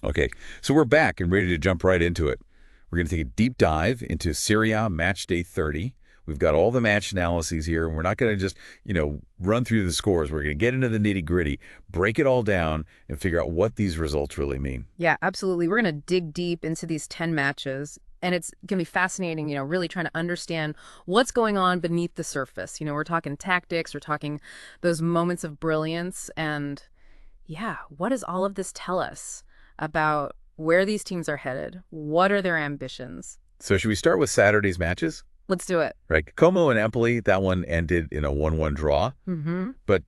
Okay, so we're back and ready to jump right into it. We're going to take a deep dive into Serie A Match Day 30. We've got all the match analyses here, and we're not going to just, run through the scores. We're going to get into the nitty-gritty, break it all down, and figure out what these results really mean. Yeah, absolutely. We're going to dig deep into these 10 matches, and it's going to be fascinating, really trying to understand what's going on beneath the surface. We're talking tactics, we're talking those moments of brilliance, and yeah, what does all of this tell us about where these teams are headed? What are their ambitions? So should we start with Saturday's matches? Let's do it. Right, Como and Empoli, that one ended in a 1-1 draw. Mm-hmm. But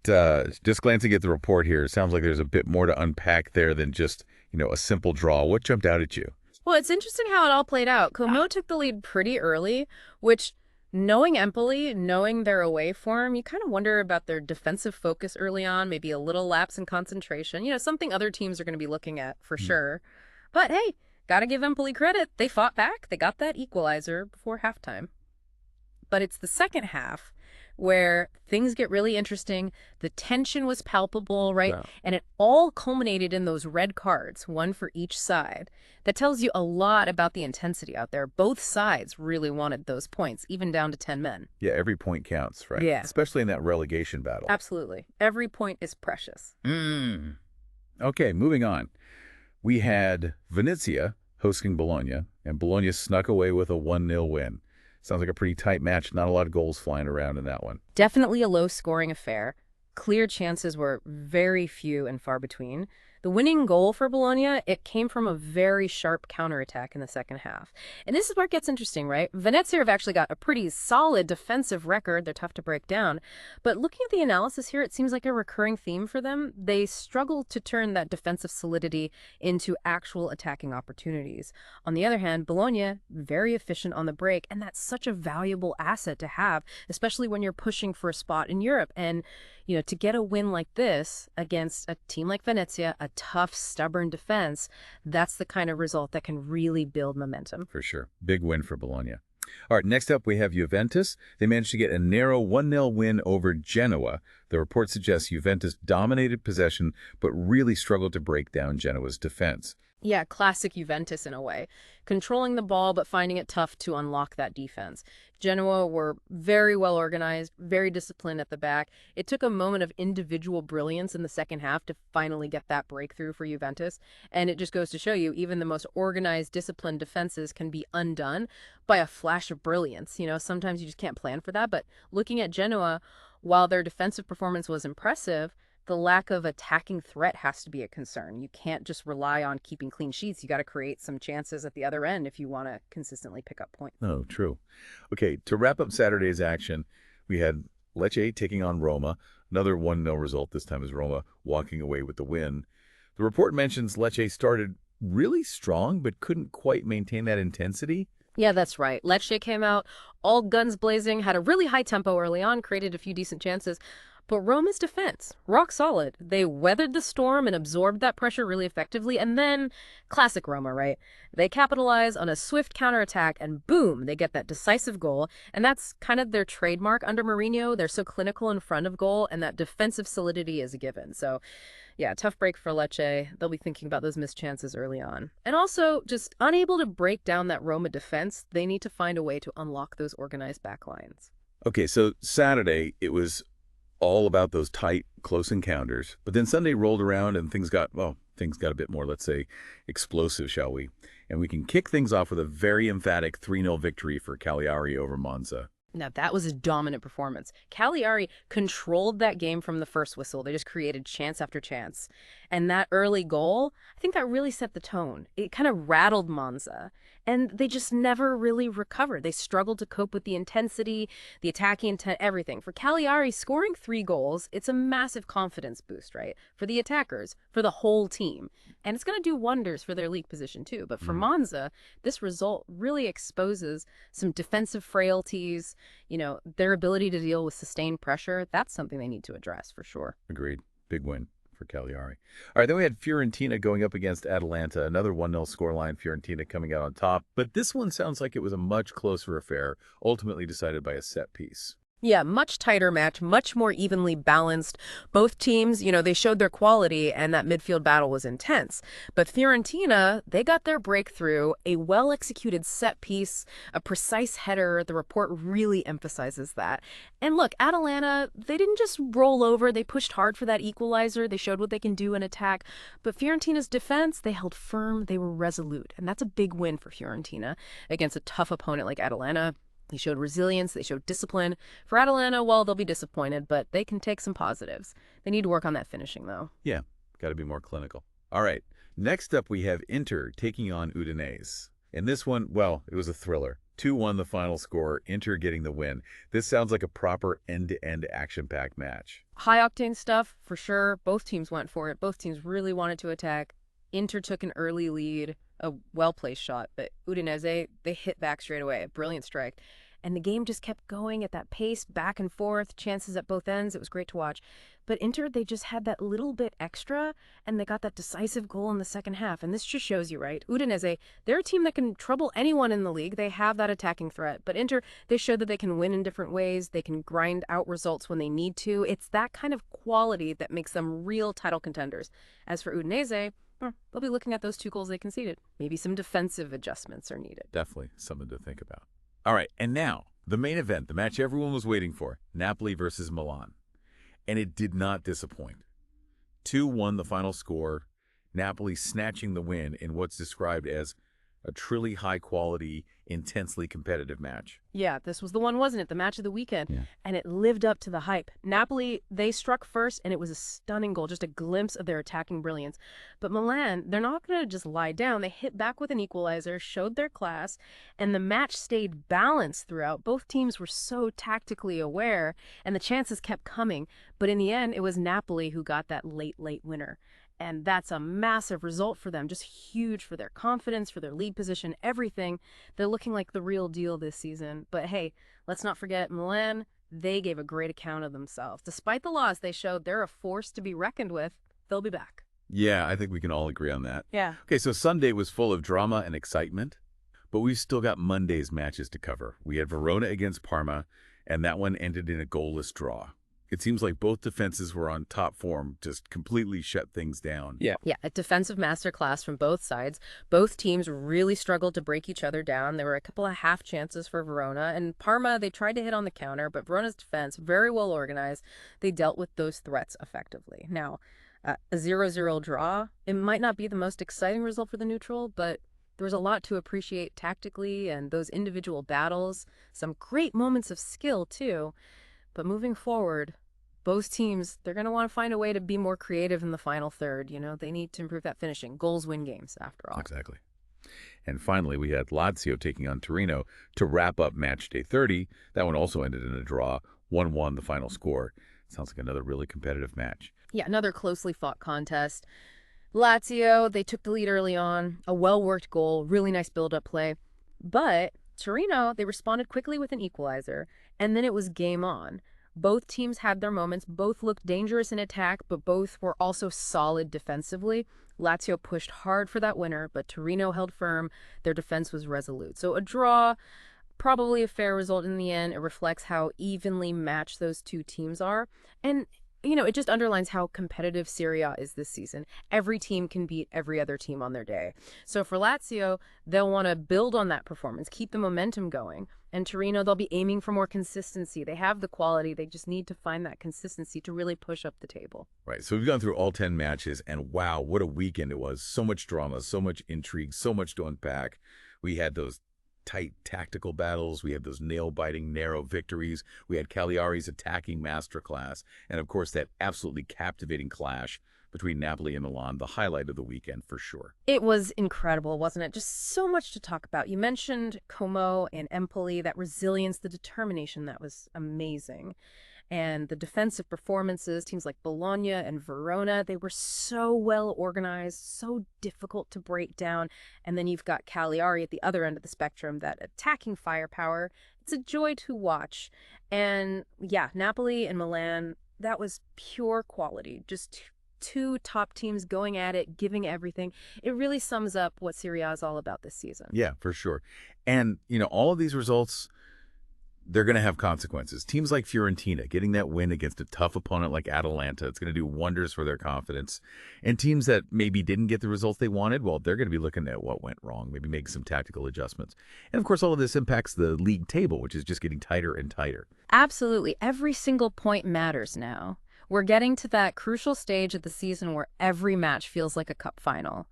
just glancing at the report here, it sounds like there's a bit more to unpack there than just, a simple draw. What jumped out at you? Well, it's interesting how it all played out. Como took the lead pretty early, which, knowing Empoli, knowing their away form, you kind of wonder about their defensive focus early on, maybe a little lapse in concentration. Something other teams are going to be looking at for sure. But hey, got to give Empoli credit. They fought back. They got that equalizer before halftime. But it's the second half where things get really interesting. The tension was palpable, right? Yeah. And it all culminated in those red cards, one for each side. That tells you a lot about the intensity out there. Both sides really wanted those points, even down to 10 men. Yeah, every point counts, right? Yeah. Especially in that relegation battle. Absolutely. Every point is precious. Okay, moving on. We had Venezia hosting Bologna, and Bologna snuck away with a 1-0 win. Sounds like a pretty tight match. Not a lot of goals flying around in that one. Definitely a low-scoring affair. Clear chances were very few and far between. The winning goal for Bologna, it came from a very sharp counterattack in the second half. And this is where it gets interesting, right? Venezia have actually got a pretty solid defensive record. They're tough to break down. But looking at the analysis here, it seems like a recurring theme for them. They struggle to turn that defensive solidity into actual attacking opportunities. On the other hand, Bologna, very efficient on the break, and that's such a valuable asset to have, especially when you're pushing for a spot in Europe. And to get a win like this against a team like Venezia, a tough, stubborn defense, that's the kind of result that can really build momentum. For sure. Big win for Bologna. All right, next up we have Juventus. They managed to get a narrow 1-0 win over Genoa. The report suggests Juventus dominated possession, but really struggled to break down Genoa's defense. Yeah, classic Juventus in a way. Controlling the ball, but finding it tough to unlock that defense. Genoa were very well organized, very disciplined at the back. It took a moment of individual brilliance in the second half to finally get that breakthrough for Juventus. And it just goes to show you, even the most organized, disciplined defenses can be undone by a flash of brilliance. Sometimes you just can't plan for that. But looking at Genoa, while their defensive performance was impressive, the lack of attacking threat has to be a concern. You can't just rely on keeping clean sheets. You got to create some chances at the other end if you want to consistently pick up points. Oh, true. Okay, to wrap up Saturday's action, we had Lecce taking on Roma. Another 1-0 result. This time is Roma walking away with the win. The report mentions Lecce started really strong, but couldn't quite maintain that intensity. Yeah, that's right. Lecce came out all guns blazing, had a really high tempo early on, created a few decent chances. But Roma's defense, rock solid. They weathered the storm and absorbed that pressure really effectively. And then, classic Roma, right? They capitalize on a swift counterattack and boom, they get that decisive goal. And that's kind of their trademark under Mourinho. They're so clinical in front of goal, and that defensive solidity is a given. So, yeah, tough break for Lecce. They'll be thinking about those missed chances early on. And also, just unable to break down that Roma defense, they need to find a way to unlock those organized backlines. Okay, so Saturday, it was all about those tight, close encounters. But then Sunday rolled around and things got a bit more, let's say, explosive, shall we? And we can kick things off with a very emphatic 3-0 victory for Cagliari over Monza. Now, that was a dominant performance. Cagliari controlled that game from the first whistle. They just created chance after chance. And that early goal, I think that really set the tone. It kind of rattled Monza. And they just never really recovered. They struggled to cope with the intensity, the attacking intent, everything. For Cagliari, scoring 3 goals, it's a massive confidence boost, right? For the attackers, for the whole team. And it's going to do wonders for their league position, too. But for Monza, this result really exposes some defensive frailties, their ability to deal with sustained pressure. That's something they need to address, for sure. Agreed. Big win for Cagliari. All right, then we had Fiorentina going up against Atalanta, another 1-0 scoreline, Fiorentina coming out on top. But this one sounds like it was a much closer affair, ultimately decided by a set piece. Yeah, much tighter match, much more evenly balanced. Both teams, they showed their quality, and that midfield battle was intense. But Fiorentina, they got their breakthrough, a well-executed set piece, a precise header. The report really emphasizes that. And look, Atalanta, they didn't just roll over. They pushed hard for that equalizer. They showed what they can do in attack. But Fiorentina's defense, they held firm. They were resolute. And that's a big win for Fiorentina against a tough opponent like Atalanta. They showed resilience, they showed discipline. For Atalanta, well, they'll be disappointed, but they can take some positives. They need to work on that finishing, though. Yeah, got to be more clinical. All right, next up we have Inter taking on Udinese. And this one, well, it was a thriller. 2-1 the final score, Inter getting the win. This sounds like a proper end-to-end action-packed match. High-octane stuff, for sure. Both teams went for it. Both teams really wanted to attack. Inter took an early lead, a well-placed shot, but Udinese, they hit back straight away, a brilliant strike. And the game just kept going at that pace, back and forth, chances at both ends. It was great to watch. But Inter, they just had that little bit extra, and they got that decisive goal in the second half. And this just shows you, right? Udinese, they're a team that can trouble anyone in the league. They have that attacking threat. But Inter, they showed that they can win in different ways. They can grind out results when they need to. It's that kind of quality that makes them real title contenders. As for Udinese, they'll be looking at those 2 goals they conceded. Maybe some defensive adjustments are needed. Definitely something to think about. All right, and now, the main event, the match everyone was waiting for, Napoli versus Milan. And it did not disappoint. 2-1 the final score, Napoli snatching the win in what's described as a truly high-quality, intensely competitive match. Yeah, this was the one, wasn't it? The match of the weekend. Yeah. And it lived up to the hype. Napoli, they struck first, and it was a stunning goal, just a glimpse of their attacking brilliance. But Milan, they're not going to just lie down. They hit back with an equalizer, showed their class, and the match stayed balanced throughout. Both teams were so tactically aware, and the chances kept coming. But in the end, it was Napoli who got that late winner. And that's a massive result for them, just huge for their confidence, for their lead position, everything. They're looking like the real deal this season. But hey, let's not forget Milan, they gave a great account of themselves. Despite the loss, they showed they're a force to be reckoned with. They'll be back. Yeah, I think we can all agree on that. Yeah. Okay, so Sunday was full of drama and excitement, but we've still got Monday's matches to cover. We had Verona against Parma, and that one ended in a goalless draw. It seems like both defenses were on top form, just completely shut things down. Yeah, a defensive masterclass from both sides. Both teams really struggled to break each other down. There were a couple of half chances for Verona. And Parma, they tried to hit on the counter, but Verona's defense, very well organized. They dealt with those threats effectively. Now, a 0-0 draw, it might not be the most exciting result for the neutral, but there was a lot to appreciate tactically and those individual battles. Some great moments of skill, too. But moving forward, both teams, they're going to want to find a way to be more creative in the final third. They need to improve that finishing. Goals win games, after all. Exactly. And finally, we had Lazio taking on Torino to wrap up Matchday 30. That one also ended in a draw, 1-1 the final score. Sounds like another really competitive match. Yeah, another closely fought contest. Lazio, they took the lead early on, a well-worked goal, really nice build-up play. But Torino, they responded quickly with an equalizer, and then it was game on. Both teams had their moments. Both looked dangerous in attack, but both were also solid defensively. Lazio pushed hard for that winner, but Torino held firm. Their defense was resolute. So a draw, probably a fair result in the end. It reflects how evenly matched those 2 teams are. And it just underlines how competitive Serie A is this season. Every team can beat every other team on their day. So for Lazio, they'll want to build on that performance, keep the momentum going. And Torino, they'll be aiming for more consistency. They have the quality. They just need to find that consistency to really push up the table. Right. So we've gone through all 10 matches, and wow, what a weekend it was. So much drama, so much intrigue, so much to unpack. We had those tight tactical battles. We had those nail-biting, narrow victories. We had Cagliari's attacking masterclass. And, of course, that absolutely captivating clash between Napoli and Milan, the highlight of the weekend for sure. It was incredible, wasn't it? Just so much to talk about. You mentioned Como and Empoli, that resilience, the determination, that was amazing. And the defensive performances, teams like Bologna and Verona, they were so well organized, so difficult to break down. And then you've got Cagliari at the other end of the spectrum, that attacking firepower. It's a joy to watch. And yeah, Napoli and Milan, that was pure quality. Just 2 top teams going at it, giving everything. It really sums up what Serie A is all about this season. Yeah, for sure. And, all of these results, they're going to have consequences. Teams like Fiorentina, getting that win against a tough opponent like Atalanta, it's going to do wonders for their confidence. And teams that maybe didn't get the results they wanted, well, they're going to be looking at what went wrong, maybe make some tactical adjustments. And of course, all of this impacts the league table, which is just getting tighter and tighter. Absolutely. Every single point matters now. We're getting to that crucial stage of the season where every match feels like a cup final.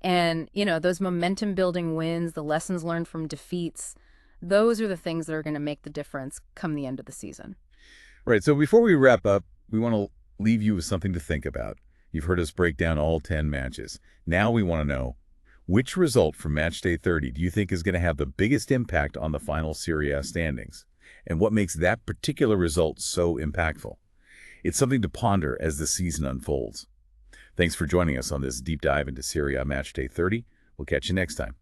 And, those momentum-building wins, the lessons learned from defeats, those are the things that are going to make the difference come the end of the season. Right. So before we wrap up, we want to leave you with something to think about. You've heard us break down all 10 matches. Now we want to know, which result from Matchday 30 do you think is going to have the biggest impact on the final Serie A standings? And what makes that particular result so impactful? It's something to ponder as the season unfolds. Thanks for joining us on this deep dive into Serie A Matchday 30. We'll catch you next time.